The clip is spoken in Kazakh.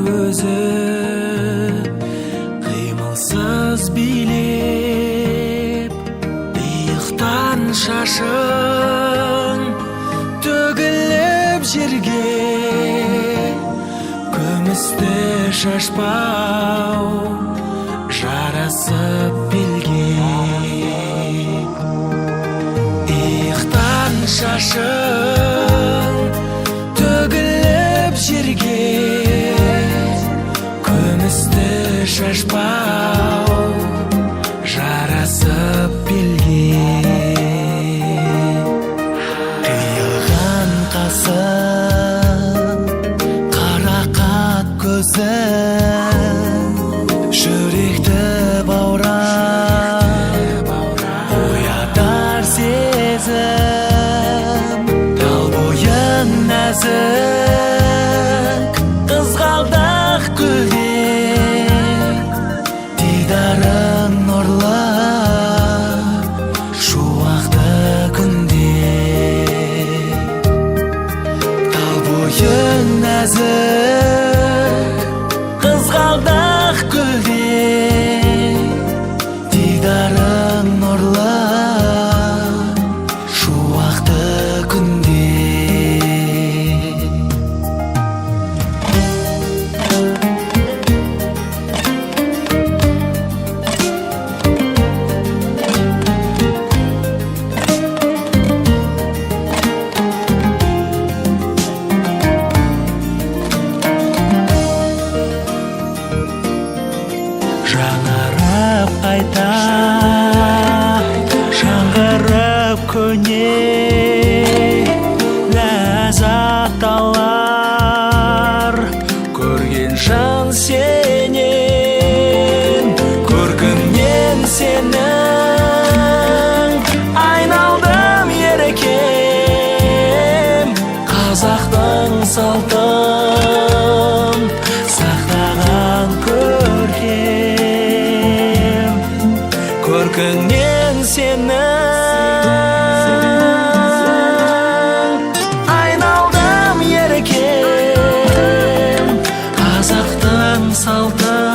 өзі қимылсыз билеп, иықтан шашың төгіліп жерге, күмісті шашпау жарасып белге. Иықтан шашың төгіліп жерге, күмісті шашпау жарасып белге. Қиылған қасың, қарақат көзің, жүректі баурап оятар сезім. Тал бойың нәзік, қызғалдақ гүлден, дидарың нұрлы шуақты күнде. Тал бойың нәзік, қызғалдақ гүлден, дидарың нұрлы шуақты күнде. Жаңарып қайта, жаңғырып көне, ләззат алар көрген жан сенен. Көркіңнен сенің айналдым еркем, қазақтың салтын сақтаған көркем. Көркіңнен сенің айналдым еркем, қазақтың салтын